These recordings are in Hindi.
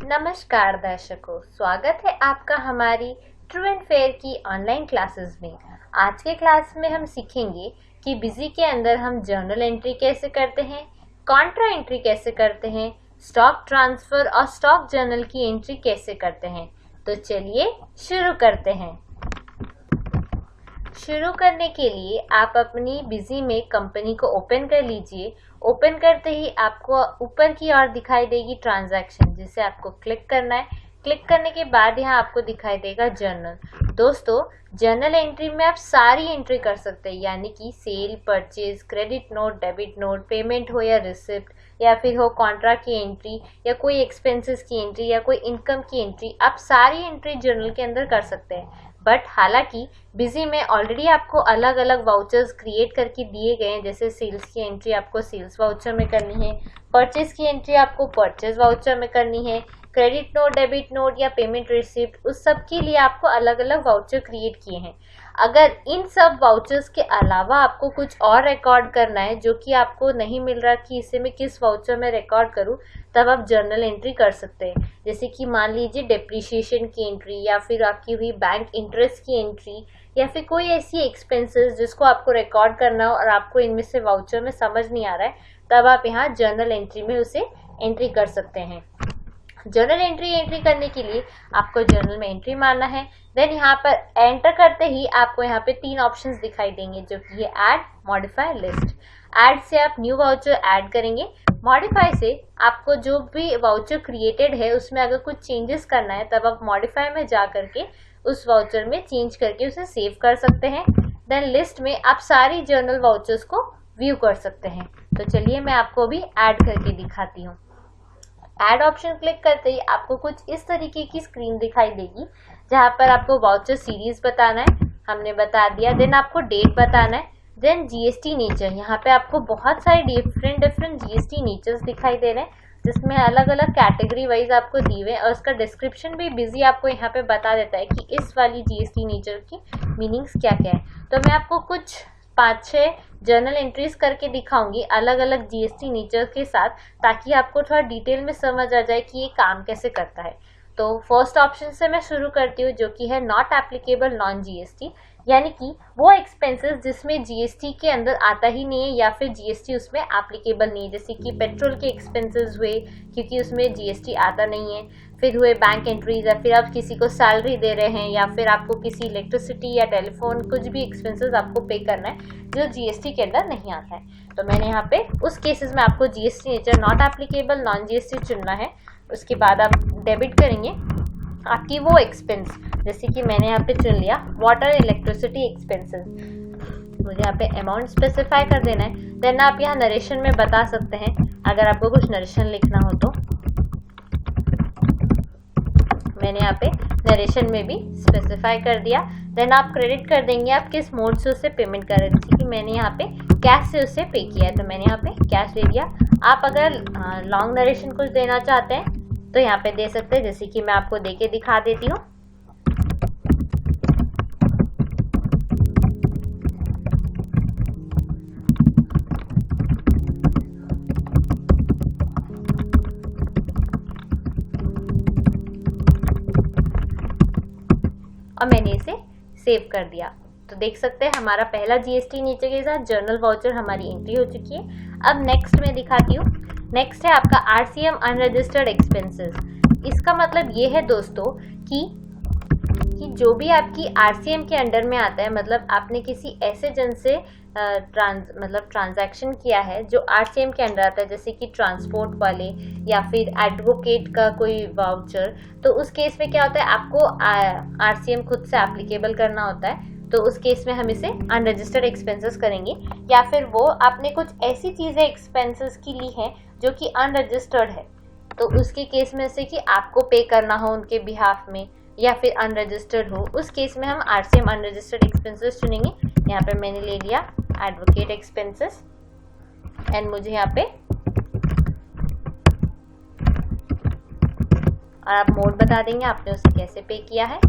नमस्कार दर्शकों, स्वागत है आपका हमारी ट्रू एंड फेयर की ऑनलाइन क्लासेस में। आज के क्लास में हम सीखेंगे कि बिजी के अंदर हम जर्नल एंट्री कैसे करते हैं, कॉन्ट्रा एंट्री कैसे करते हैं, स्टॉक ट्रांसफर और स्टॉक जर्नल की एंट्री कैसे करते हैं। तो चलिए शुरू करते हैं। शुरू करने के लिए आप अपनी बिजी में कंपनी को ओपन कर लीजिए। ओपन करते ही आपको ऊपर की ओर दिखाई देगी ट्रांजैक्शन, जिसे आपको क्लिक करना है। क्लिक करने के बाद यहाँ आपको दिखाई देगा जर्नल। दोस्तों, जर्नल एंट्री में आप सारी एंट्री कर सकते हैं, यानी कि sale, purchase, credit note, debit note, payment हो या रिसिप्ट, या फिर हो कॉन्ट्रैक्ट की एंट्री, या कोई एक्सपेंसेस की एंट्री, या कोई इनकम की एंट्री। आप सारी एंट्री जर्नल के अंदर कर सकते हैं। बट हालांकि बिजी में ऑलरेडी आपको अलग अलग वाउचर्स क्रिएट करके दिए गए हैं। जैसे सेल्स की एंट्री आपको सेल्स वाउचर में करनी है, परचेज की एंट्री आपको परचेज वाउचर में करनी है, क्रेडिट नोट, डेबिट नोट या पेमेंट रिसिप्ट, उस सब के लिए आपको अलग अलग वाउचर क्रिएट किए हैं। अगर इन सब वाउचर्स के अलावा आपको कुछ और रिकॉर्ड करना है जो कि आपको नहीं मिल रहा कि इसे मैं किस वाउचर में रिकॉर्ड करूं, तब आप जर्नल एंट्री कर सकते हैं। जैसे कि मान लीजिए डेप्रिसिएशन की एंट्री, या फिर आपकी हुई बैंक इंटरेस्ट की एंट्री, या फिर कोई ऐसी एक्सपेंसेस जिसको आपको रिकॉर्ड करना हो और आपको इनमें से वाउचर में समझ नहीं आ रहा है, तब आप यहाँ जर्नल एंट्री में उसे एंट्री कर सकते हैं। जर्नल एंट्री करने के लिए आपको जर्नल में एंट्री मारना है। देन यहाँ पर एंटर करते ही आपको यहाँ पे 3 ऑप्शंस दिखाई देंगे, जो कि है ऐड, मॉडिफाई, लिस्ट। ऐड से आप न्यू वाउचर ऐड करेंगे। मॉडिफाई से आपको जो भी वाउचर क्रिएटेड है उसमें अगर कुछ चेंजेस करना है, तब आप मॉडिफाई में जा करके उस वाउचर में चेंज करके उसे सेव कर सकते हैं। देन लिस्ट में आप सारी जर्नल वाउचर्स को व्यू कर सकते हैं। तो चलिए मैं आपको भी ऐड करके दिखाती हूँ। ऐड ऑप्शन क्लिक करते ही आपको कुछ इस तरीके की स्क्रीन दिखाई देगी, जहाँ पर आपको वाउचर सीरीज बताना है, हमने बता दिया। देन आपको डेट बताना है। देन जीएसटी नेचर, यहाँ पे आपको बहुत सारे डिफरेंट जीएसटी नेचर्स दिखाई दे रहे हैं, जिसमें अलग अलग कैटेगरी वाइज आपको दी हुए हैं, और उसका डिस्क्रिप्शन भी बिजी आपको यहाँ पे बता देता है कि इस वाली जीएसटी नेचर की मीनिंग्स क्या क्या है। तो मैं आपको कुछ 5-6 जर्नल एंट्रीज करके दिखाऊंगी अलग अलग जीएसटी नेचर के साथ, ताकि आपको थोड़ा डिटेल में समझ आ जाए कि ये काम कैसे करता है। तो फर्स्ट ऑप्शन से मैं शुरू करती हूँ, जो कि है नॉट एप्लीकेबल नॉन जीएसटी, यानी कि वो एक्सपेंसेस जिसमें जीएसटी के अंदर आता ही नहीं है, या फिर जीएसटी उसमें एप्लीकेबल नहीं है। जैसे कि पेट्रोल के एक्सपेंसेस हुए, क्योंकि उसमें जीएसटी आता नहीं है। फिर हुए बैंक एंट्रीज, या फिर आप किसी को सैलरी दे रहे हैं, या फिर आपको किसी इलेक्ट्रिसिटी या टेलीफोन, कुछ भी एक्सपेंसेस आपको पे करना है जो जीएसटी के अंदर नहीं आता है। तो मैंने यहाँ पे उस केसेस में आपको GST nature not applicable non GST चुनना है। उसके बाद आप डेबिट करेंगे आपकी वो एक्सपेंस, जैसे कि मैंने यहाँ पे चुन लिया वाटर इलेक्ट्रिसिटी एक्सपेंसेस। मुझे यहाँ पे अमाउंट स्पेसिफाई कर देना है। देन आप यहाँ नरेशन में बता सकते हैं, अगर आपको कुछ नरेशन लिखना हो तो। मैंने यहाँ पे नरेशन में भी स्पेसिफाई कर दिया। देन आप क्रेडिट कर देंगे आप किस मोड से उसे पेमेंट कर रहे हैं। जैसे कि मैंने यहाँ पे कैश से उसे पे किया है, तो मैंने यहाँ पे कैश ले लिया। आप अगर लॉन्ग नरेशन कुछ देना चाहते हैं तो यहाँ पे दे सकते हैं, जैसे कि मैं आपको दे के दिखा देती हूँ। और मैंने इसे सेव कर दिया। तो देख सकते हैं हमारा पहला जीएसटी नेचर के साथ जर्नल वाउचर हमारी एंट्री हो चुकी है। अब नेक्स्ट में दिखाती हूँ। नेक्स्ट है आपका आरसीएम अनरजिस्टर्ड एक्सपेंसेस। इसका मतलब ये है दोस्तों कि जो भी आपकी आरसीएम के अंडर में आता है, मतलब आपने किसी ऐसे जन से ट्रांजैक्शन किया है जो आरसीएम के अंडर आता है, जैसे कि ट्रांसपोर्ट वाले या फिर एडवोकेट का कोई वाउचर, तो उस केस में क्या होता है, आपको आरसीएम खुद से एप्लीकेबल करना होता है। तो उस केस में हम इसे अनरजिस्टर्ड एक्सपेंसेस करेंगे। या फिर वो आपने कुछ ऐसी चीज़ें एक्सपेंसेस की ली हैं जो कि अनरजिस्टर्ड है, तो उसके केस में से कि आपको पे करना हो उनके बिहाफ में, या फिर अनरजिस्टर्ड हो, उस केस में हम आरसीएम अनरजिस्टर्ड एक्सपेंसेस चुनेंगे। यहाँ पे मैंने ले लिया एडवोकेट एक्सपेंसेस, एंड मुझे यहाँ पे, और आप मोड बता देंगे आपने उसे कैसे पे किया है।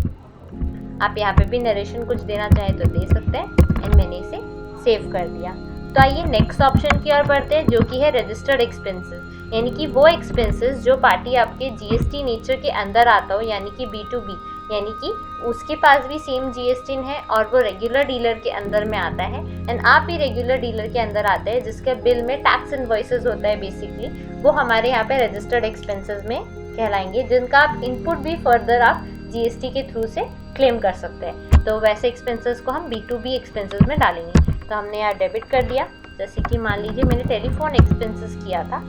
आप यहाँ पे भी नरेशन कुछ देना चाहें तो दे सकते हैं, एंड मैंने इसे सेव कर दिया। तो आइए नेक्स्ट ऑप्शन की ओर बढ़ते हैं, जो कि है रजिस्टर्ड एक्सपेंसेस। यानी कि वो एक्सपेंसेस जो पार्टी आपके जीएसटी नेचर के अंदर आता हो, यानी कि B2B, यानी कि उसके पास भी सेम जीएसटी है और वो रेगुलर डीलर के अंदर में आता है एंड आप भी रेगुलर डीलर के अंदर आते हैं, जिसके बिल में टैक्स इनवॉइसेस होता है बेसिकली, वो हमारे यहाँ पे रजिस्टर्ड एक्सपेंसेस में कहलाएंगे, जिनका आप इनपुट भी फर्दर आप जीएसटी के थ्रू से क्लेम कर सकते हैं। तो वैसे एक्सपेंसेस को हम B2B एक्सपेंसेस में डालेंगे। तो हमने यहाँ डेबिट कर दिया। जैसे कि मान लीजिए मैंने टेलीफोन एक्सपेंसेस किया था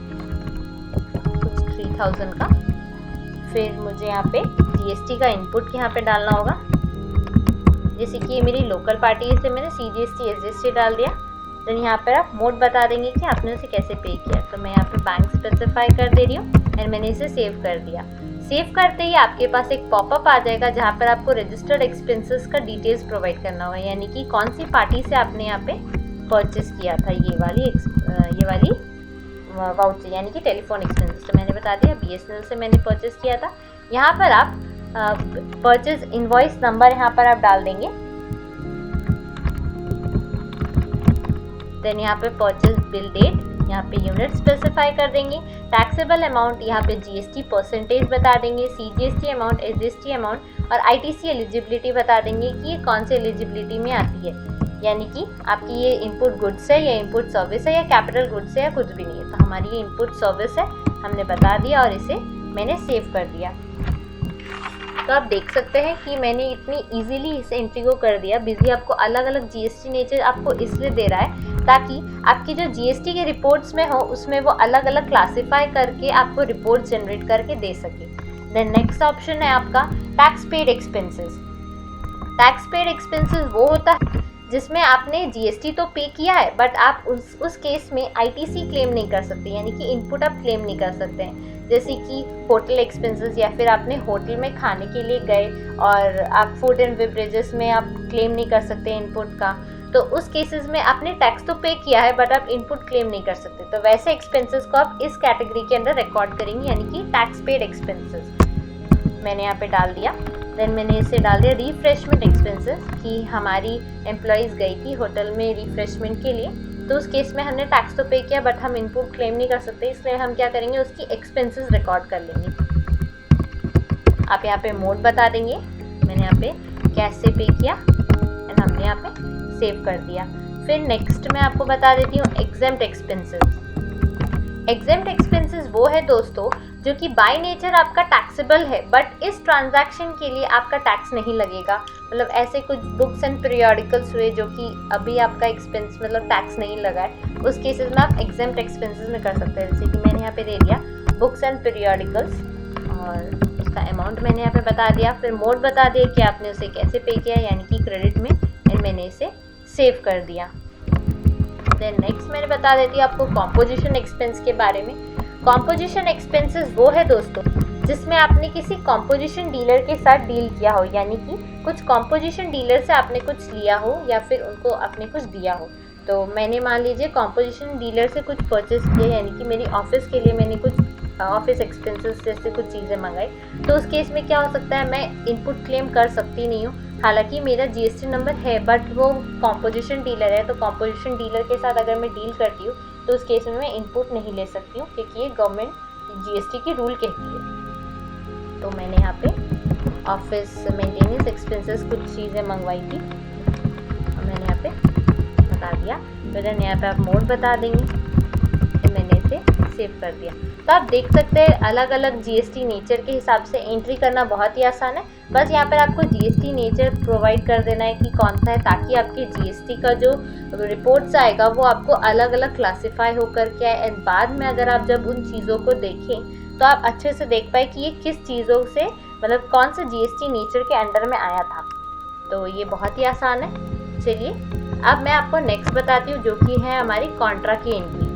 कुछ 3000 का, फिर मुझे यहाँ पे जीएसटी का इनपुट यहाँ पे डालना होगा। जैसे कि मेरी लोकल पार्टी है, इसे मैंने CGST SGST डाल दिया। देन यहाँ पर आप मोड बता देंगे कि आपने उसे कैसे पे किया। तो मैं यहाँ पे बैंक स्पेसिफाई कर दे रही हूँ एंड मैंने इसे सेव कर दिया। सेव करते ही आपके पास एक पॉपअप आ जाएगा जहाँ पर आपको रजिस्टर्ड एक्सपेंसेस का डिटेल्स प्रोवाइड करना होगा, यानी कि कौन सी पार्टी से आपने यहाँ पे परचेस किया था ये वाली वाउचर, यानी कि टेलीफोन एक्सपेंसेस। तो मैंने बता दिया BSNL से मैंने परचेस किया था। यहाँ पर आप परचेस इनवॉइस नंबर यहाँ पर आप डाल देंगे। देन यहाँ पे परचेस बिल डेट, यहाँ पे यूनिट स्पेसिफाई कर देंगे। टैक्सेबल अमाउंट यहाँ पे GST परसेंटेज बता देंगे, CGST अमाउंट, SGST अमाउंट और ITC एलिजिबिलिटी बता देंगे कि ये कौन से एलिजिबिलिटी में आती है, यानी कि आपकी ये इनपुट गुड्स है या इनपुट सर्विस है या कैपिटल गुड्स है या कुछ भी नहीं है। तो हमारी ये इनपुट सर्विस है, हमने बता दिया और इसे मैंने सेव कर दिया। तो आप देख सकते हैं कि मैंने इतनी इजीली इस एंट्री को कर दिया। बिजी आपको अलग अलग जीएसटी नेचर आपको इसलिए दे रहा है ताकि आपकी जो जीएसटी के रिपोर्ट्स में हो उसमें वो अलग अलग क्लासिफाई करके आपको रिपोर्ट जनरेट करके दे सके। देन नेक्स्ट ऑप्शन है आपका tax paid expenses. Tax paid expenses वो होता है जिसमें आपने जीएसटी तो पे किया है बट आप उस केस में आईटीसी क्लेम नहीं कर सकते, यानी कि इनपुट आप क्लेम नहीं कर सकते हैं। जैसे कि होटल एक्सपेंसेस या फिर आपने होटल में खाने के लिए गए और आप फूड एंड बेवरेजेस में आप क्लेम नहीं कर सकते इनपुट का, तो उस केसेस में आपने टैक्स तो पे किया है बट आप इनपुट क्लेम नहीं कर सकते। तो वैसे एक्सपेंसेस को आप इस कैटेगरी के अंदर रिकॉर्ड करेंगे, यानी कि टैक्स पेड एक्सपेंसेस मैंने यहाँ पे डाल दिया। देन मैंने इसे डाल दिया रिफ्रेशमेंट एक्सपेंसेस कि हमारी एम्प्लॉयज़ गई थी होटल में रिफ्रेशमेंट के लिए, तो उस केस में हमने टैक्स तो पे किया बट हम इनपुट क्लेम नहीं कर सकते, इसलिए हम क्या करेंगे उसकी एक्सपेंसेस रिकॉर्ड कर लेंगे। आप यहाँ पे मोड बता देंगे, मैंने यहाँ पे कैसे पे किया एंड हमने यहाँ पे सेव कर दिया। फिर नेक्स्ट मैं आपको बता देती हूँ एग्जेम्प्ट एक्सपेंसेस। एग्जेम्प्ट एक्सपेंसेस वो है दोस्तों जो कि बाय नेचर आपका टैक्सेबल है बट इस ट्रांजैक्शन के लिए आपका टैक्स नहीं लगेगा। मतलब ऐसे कुछ बुक्स एंड पीरियोडिकल्स हुए जो कि अभी आपका एक्सपेंस मतलब टैक्स नहीं लगा है, उस केसेस में आप एग्जेम्प्ट एक्सपेंसेस में कर सकते हैं। जैसे कि मैंने यहाँ पे दे दिया बुक्स एंड पीरियोडिकल्स और उसका अमाउंट मैंने यहाँ पे बता दिया। फिर मोड बता दिया कि आपने उसे कैसे पे किया, यानी कि क्रेडिट में, एंड मैंने इसे सेव कर दिया। देन नेक्स्ट मैंने बता देती हूँ आपको कॉम्पोजिशन एक्सपेंस के बारे में। कॉम्पोजिशन एक्सपेंसेस वो है दोस्तों जिसमें आपने किसी कॉम्पोजिशन डीलर के साथ डील किया हो, यानी कि कुछ कॉम्पोजिशन डीलर से आपने कुछ लिया हो या फिर उनको आपने कुछ दिया हो। तो मैंने मान लीजिए कॉम्पोजिशन डीलर से कुछ परचेस किया, यानी कि मेरी ऑफिस के लिए मैंने कुछ ऑफिस एक्सपेंसेस जैसे कुछ चीज़ें मंगाई, तो उस केस में क्या हो सकता है मैं इनपुट क्लेम कर सकती नहीं हूँ। हालांकि मेरा जीएसटी नंबर है बट वो कॉम्पोजिशन डीलर है, तो कॉम्पोजिशन डीलर के साथ अगर मैं डील करती हूँ तो उस केस में मैं इनपुट नहीं ले सकती हूँ क्योंकि ये गवर्नमेंट जीएसटी की रूल कहती है। तो मैंने यहाँ पे ऑफिस मेंटेनेंस एक्सपेंसेस कुछ चीज़ें मंगवाई थी और मैंने यहाँ पे बता दिया। तो देन यहाँ पे आप मोड बता देंगे, मैंने इसे सेव कर दिया। तो आप देख सकते हैं अलग अलग जीएसटी नेचर के हिसाब से एंट्री करना बहुत ही आसान है। बस यहाँ पर आपको जीएसटी नेचर प्रोवाइड कर देना है कि कौन सा है, ताकि आपके जीएसटी का जो रिपोर्ट्स आएगा वो आपको अलग अलग क्लासिफाई होकर के आए एंड बाद में अगर आप जब उन चीज़ों को देखें तो आप अच्छे से देख पाए कि ये किस चीज़ों से मतलब कौन से जीएसटी नेचर के अंडर में आया था। तो ये बहुत ही आसान है। चलिए अब मैं आपको नेक्स्ट बताती हूँ जो कि है हमारी कॉन्ट्रा की एंट्री।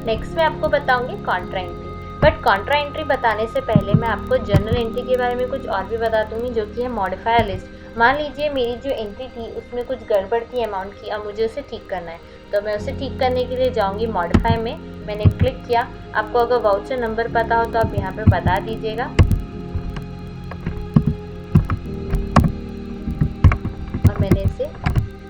नेक्स्ट मैं आपको बताऊंगी Contra entry, but Contra entry बताने से पहले मैं आपको जर्नल एंट्री के बारे में कुछ और भी बता दूंगी जो कि है मॉडिफायर लिस्ट। मान लीजिए मेरी जो एंट्री थी उसमें कुछ गड़बड़ थी अमाउंट की, अब मुझे उसे ठीक करना है, तो मैं उसे ठीक करने के लिए जाऊंगी मॉडिफाई में। मैंने क्लिक किया, आपको अगर वाउचर नंबर पता हो तो आप यहाँ पे बता दीजिएगा और मैंने इसे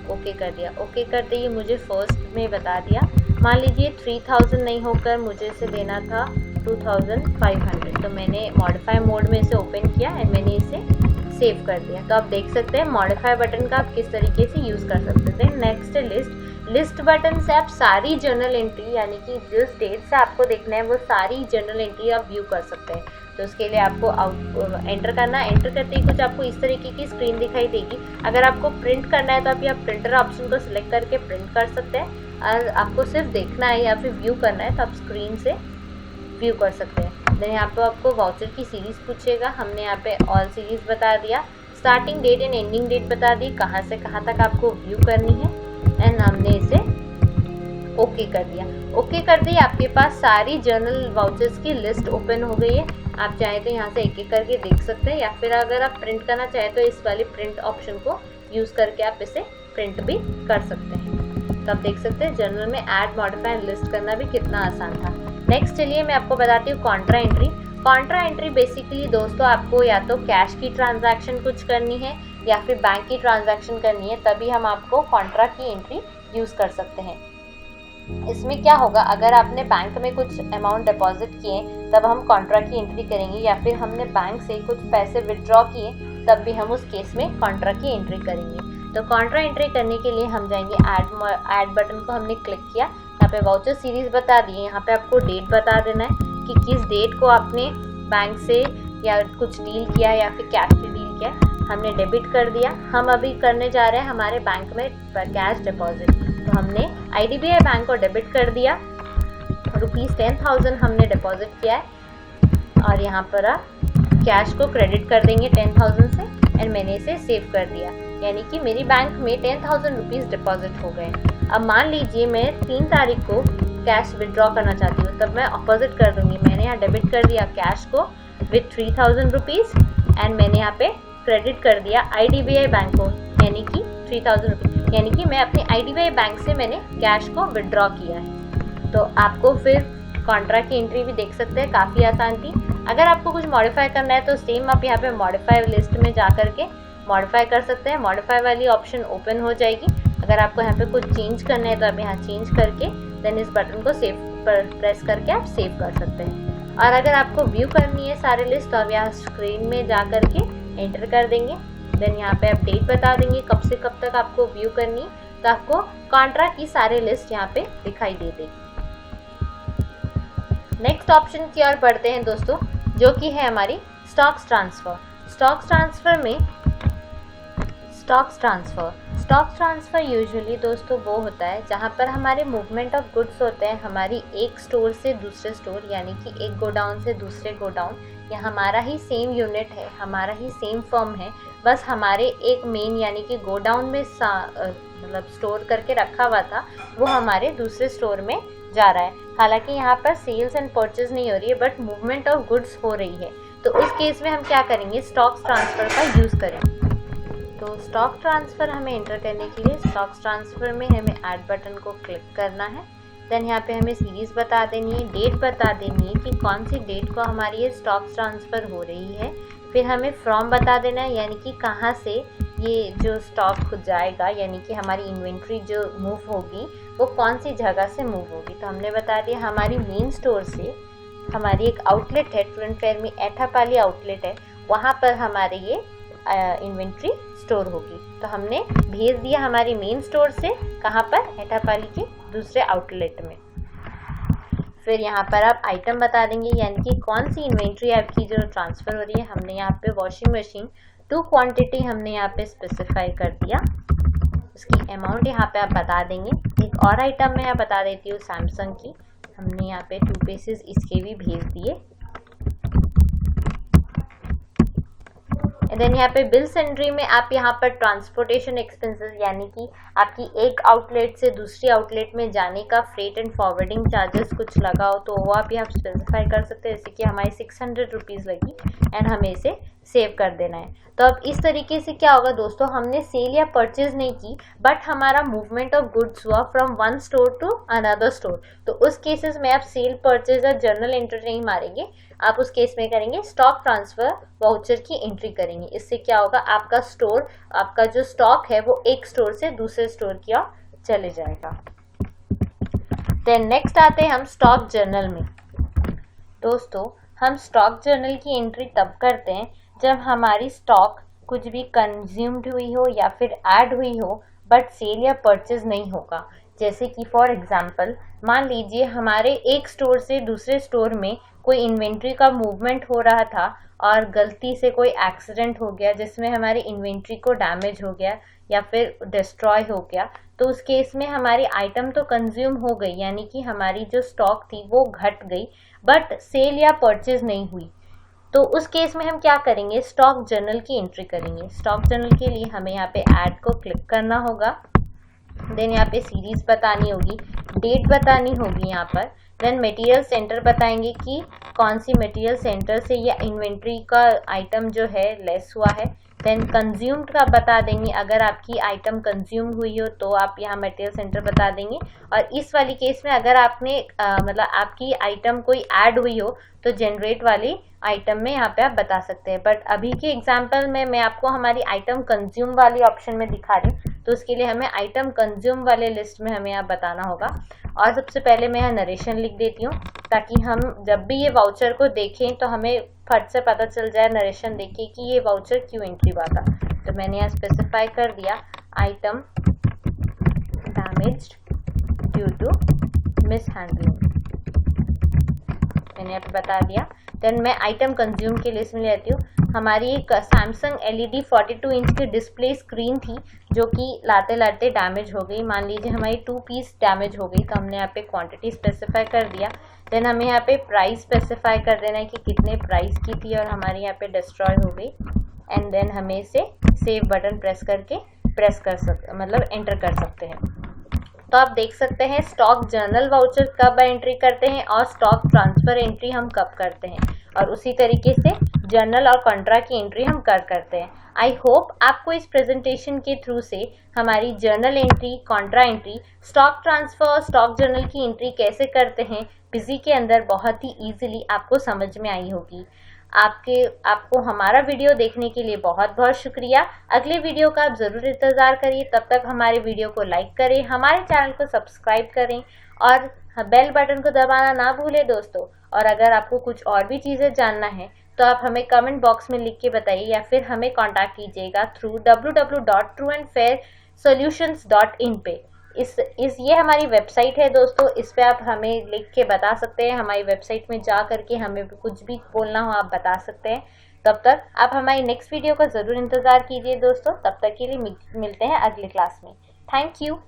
ओके कर दिया। ओके करते ही मुझे फर्स्ट में बता दिया, मान लीजिए 3000 नहीं होकर मुझे इसे देना था 2500। तो मैंने मॉडिफाई मोड में इसे ओपन किया एंड मैंने इसे सेव कर दिया। तो आप देख सकते हैं मॉडिफाई बटन का आप किस तरीके से यूज़ कर सकते थे। नेक्स्ट लिस्ट बटन से आप सारी जर्नल एंट्री यानी कि जिस डेट से आपको देखना है वो सारी जर्नल एंट्री आप व्यू कर सकते हैं। तो उसके लिए आपको एंटर करना है। एंटर करते ही कुछ आपको इस तरीके की स्क्रीन दिखाई देगी। अगर आपको प्रिंट करना है तो आप यहाँ प्रिंटर ऑप्शन को सिलेक्ट करके प्रिंट कर सकते हैं। और आपको सिर्फ देखना है या फिर व्यू करना है तो आप स्क्रीन से व्यू कर सकते हैं। देन यहाँ पे आपको वाउचर की सीरीज़ पूछेगा। हमने यहाँ पे ऑल सीरीज़ बता दिया, starting date and ending date बता दी, कहाँ से कहाँ तक आपको व्यू करनी है एंड हमने इसे ओके कर दिया। ओके कर दी, आपके पास सारी जर्नल वाउचर्स की लिस्ट ओपन हो गई है। आप चाहें तो यहाँ से एक एक करके देख सकते हैं या फिर अगर आप प्रिंट करना चाहें तो इस वाली प्रिंट ऑप्शन को यूज़ करके आप इसे प्रिंट भी कर सकते हैं। तो आप देख सकते हैं जर्नल में ऐड मॉडिफाई लिस्ट करना भी कितना आसान था। नेक्स्ट चलिए मैं आपको बताती हूँ Contra entry. Contra entry basically दोस्तों आपको या तो कैश की ट्रांजैक्शन कुछ करनी है या फिर बैंक की ट्रांजैक्शन करनी है, तभी हम आपको कॉन्ट्रा की एंट्री यूज़ कर सकते हैं। इसमें क्या होगा, अगर आपने बैंक में कुछ अमाउंट डिपॉजिट किए तब हम कॉन्ट्रा की एंट्री करेंगे, या फिर हमने बैंक से कुछ पैसे विड्रॉ किए तब भी हम उस केस में कॉन्ट्रा की एंट्री करेंगे। तो कॉन्ट्रा एंट्री करने के लिए हम जाएंगे ऐड बटन को हमने क्लिक किया, यहाँ पे वाउचर सीरीज बता दी। यहाँ पे आपको डेट बता देना है कि किस डेट को आपने बैंक से या कुछ डील किया या फिर कैश से डील किया। हमने डेबिट कर दिया। हम अभी करने जा रहे हैं हमारे बैंक में कैश डिपॉजिट, तो हमने IDBI बैंक को डेबिट कर दिया। ₹10,000 हमने डिपॉजिट किया है और यहाँ पर आप कैश को क्रेडिट कर देंगे 10,000 से एंड मैंने इसे सेव कर दिया, यानी कि मेरी बैंक में 10,000 रुपीज़ डिपॉजिट हो गए। अब मान लीजिए मैं 3 तारीख को कैश विड्रॉ करना चाहती हूँ, तब मैं अपोजिट कर दूँगी। मैंने यहाँ डेबिट कर दिया कैश को विथ 3,000 रुपीज़ एंड मैंने यहाँ पे क्रेडिट कर दिया IDBI बैंक को, यानी कि 3,000 रुपीज़, यानी कि मैं अपने IDBI बैंक से मैंने कैश को विड्रॉ किया है। तो आपको फिर कॉन्ट्रा की एंट्री भी देख सकते हैं, काफ़ी आसान थी। अगर आपको कुछ मॉडिफाई करना है तो सेम आप यहाँ पे मॉडिफाई लिस्ट में जा करके मॉडिफाई कर सकते हैं। मॉडिफाई वाली ऑप्शन ओपन हो जाएगी। अगर आपको यहाँ पे कुछ चेंज करना है तो आप यहाँ चेंज करके देन इस बटन को सेव पर प्रेस करके आप सेव कर सकते हैं। और अगर आपको व्यू करनी है सारे लिस्ट तो आप यहाँ स्क्रीन में जा करके एंटर कर देंगे। देन यहाँ पे आप डेट बता देंगे कब से कब तक आपको व्यू करनी है, तो आपको कॉन्ट्रा की सारे लिस्ट यहाँ पे दिखाई दे देगी। नेक्स्ट ऑप्शन की ओर बढ़ते हैं दोस्तों, जो कि है हमारी stocks transfer. Stocks transfer usually दोस्तों वो होता है जहाँ पर हमारे मूवमेंट ऑफ गुड्स होते हैं हमारी एक स्टोर से दूसरे स्टोर, यानी कि एक गोडाउन से दूसरे गोडाउन, या हमारा ही सेम यूनिट है, हमारा ही सेम फर्म है, बस हमारे एक मेन यानी कि गोडाउन में मतलब स्टोर करके रखा हुआ था वो हमारे दूसरे स्टोर में जा रहा है। हालांकि यहाँ पर सेल्स एंड परचेज नहीं हो रही है बट मूवमेंट ऑफ गुड्स हो रही है। तो उस केस में हम क्या करेंगे, स्टॉक्स ट्रांसफ़र का यूज़ करेंगे। तो स्टॉक ट्रांसफ़र हमें एंटर करने के लिए स्टॉक्स ट्रांसफ़र में हमें ऐड बटन को क्लिक करना है। देन यहाँ पे हमें सीरीज़ बता देनी है, डेट बता देनी है कि कौन सी डेट को हमारी ये स्टॉक्स ट्रांसफ़र हो रही है। फिर हमें फ्रॉम बता देना है, यानी कि कहाँ से ये जो स्टॉक जाएगा, यानी कि हमारी इन्वेंट्री जो मूव होगी वो कौन सी जगह से मूव होगी। तो हमने बता दिया हमारी मेन स्टोर से हमारी एक आउटलेट है, ट्विन फेयर में एठापाली आउटलेट है, वहाँ पर हमारे ये इन्वेंट्री स्टोर होगी। तो हमने भेज दिया हमारी मेन स्टोर से कहाँ पर, एठापाली के दूसरे आउटलेट में। फिर यहाँ पर आप आइटम बता देंगे, यानी कि कौन सी इन्वेंट्री आपकी जो ट्रांसफ़र हो रही है। हमने यहाँ पे वॉशिंग मशीन 2 क्वांटिटी हमने यहाँ पे स्पेसिफाई कर दिया, उसकी अमाउंट यहाँ पे आप बता देंगे। एक और आइटम मैं यहाँ बता देती हूँ सैमसंग की, हमने यहाँ पे 2 पीसेस इसके भी भेज दिए। देन यहाँ पे बिल सेंड्री में आप यहाँ पर ट्रांसपोर्टेशन एक्सपेंसेस, यानी कि आपकी एक आउटलेट से दूसरी आउटलेट में जाने का फ्रेट एंड फॉरवर्डिंग चार्जेस कुछ लगा हो तो वो आप यहाँ स्पेसिफाई कर सकते हैं, जैसे कि हमारी 600 रुपीज़ लगी एंड हमें इसे सेव कर देना है। तो अब इस तरीके से क्या होगा दोस्तों, हमने सेल या परचेज नहीं की बट हमारा मूवमेंट ऑफ गुड्स हुआ from one store to another store. तो उस केसेस में आप सेल परचेज और जर्नल एंट्री नहीं मारेंगे, आप उस केस में करेंगे स्टॉक ट्रांसफ़र वाउचर की एंट्री करेंगे। इससे क्या होगा, आपका स्टोर, आपका जो स्टॉक है वो एक स्टोर से दूसरे स्टोर की ओर चले जाएगा। देन नेक्स्ट आते हैं हम स्टॉक जर्नल में। दोस्तों, हम स्टॉक जर्नल की एंट्री तब करते हैं जब हमारी स्टॉक कुछ भी कंज्यूम्ड हुई हो या फिर ऐड हुई हो बट सेल या परचेज नहीं होगा। जैसे कि फॉर एग्जांपल मान लीजिए हमारे एक स्टोर से दूसरे स्टोर में कोई इन्वेंट्री का मूवमेंट हो रहा था और गलती से कोई एक्सीडेंट हो गया जिसमें हमारी इन्वेंट्री को डैमेज हो गया या फिर डिस्ट्रॉय हो गया, तो उस केस में हमारी आइटम तो कंज्यूम हो गई, यानी कि हमारी जो स्टॉक थी वो घट गई बट सेल या परचेज नहीं हुई। तो उस केस में हम क्या करेंगे, स्टॉक जर्नल की एंट्री करेंगे। स्टॉक जर्नल के लिए हमें यहाँ पे ऐड को क्लिक करना होगा, देन यहाँ पे सीरीज बतानी होगी, डेट बतानी होगी यहाँ पर, देन मटेरियल सेंटर बताएंगे कि कौन सी मटेरियल सेंटर से ये इन्वेंट्री का आइटम जो है लेस हुआ है, देन कंज्यूम्ड का बता देंगे, अगर आपकी आइटम कंज्यूम हुई हो तो आप यहाँ मटेरियल सेंटर बता देंगे। और इस वाली केस में अगर आपने मतलब आपकी आइटम कोई ऐड हुई हो तो जनरेट वाली आइटम में यहाँ पे आप बता सकते हैं। बट अभी के एग्जांपल में मैं आपको हमारी आइटम कंज्यूम वाली ऑप्शन में दिखा रही हूँ, तो उसके लिए हमें आइटम कंज्यूम वाले लिस्ट में हमें यहाँ बताना होगा। और सबसे पहले मैं यहाँ नरेशन लिख देती हूँ ताकि हम जब भी ये वाउचर को देखें तो हमें फट से पता चल जाए नरेशन देखिए कि ये वाउचर क्यों एंट्री हुआ था। तो मैंने यहाँ स्पेसिफाई कर दिया item damaged due to mishandling, मैंने यहाँ पे बता दिया। देन मैं आइटम कंज्यूम के लिस्ट में लेती हूँ। हमारी एक सैमसंग LED 42 इंच की डिस्प्ले स्क्रीन थी जो कि लाते लाते डैमेज हो गई। मान लीजिए हमारी 2 पीस डैमेज हो गई, तो हमने यहाँ पे क्वांटिटी स्पेसिफाई कर दिया। देन हमें यहाँ पे प्राइस स्पेसिफाई कर देना है कि कितने प्राइस की थी और हमारी यहाँ पे डिस्ट्रॉय हो गई। एंड देन हमें इसे सेव बटन प्रेस करके मतलब एंटर कर सकते हैं। तो आप देख सकते हैं स्टॉक जर्नल वाउचर कब एंट्री करते हैं और स्टॉक ट्रांसफर एंट्री हम कब करते हैं, और उसी तरीके से जर्नल और कॉन्ट्रा की एंट्री हम करते हैं। आई होप आपको इस प्रेजेंटेशन के थ्रू से हमारी journal entry, Contra entry, stock transfer, stock journal की एंट्री कैसे करते हैं बिजी के अंदर बहुत ही ईजिली आपको समझ में आई होगी। आपको हमारा वीडियो देखने के लिए बहुत बहुत शुक्रिया। अगले वीडियो का आप ज़रूर इंतज़ार करिए। तब तक हमारे वीडियो को लाइक करें, हमारे चैनल को सब्सक्राइब करें और बेल बटन को दबाना ना भूलें दोस्तों। और अगर आपको कुछ और भी चीज़ें जानना है तो आप हमें कमेंट बॉक्स में लिख के बताइए या फिर हमें कांटेक्ट कीजिएगा थ्रू www.trueandfairsolutions.in पे। ये हमारी वेबसाइट है दोस्तों, इस पे आप हमें लिख के बता सकते हैं। हमारी वेबसाइट में जा करके हमें कुछ भी बोलना हो आप बता सकते हैं। तब तक आप हमारी नेक्स्ट वीडियो का ज़रूर इंतज़ार कीजिए दोस्तों। तब तक के लिए मिलते हैं अगले क्लास में। Thank you.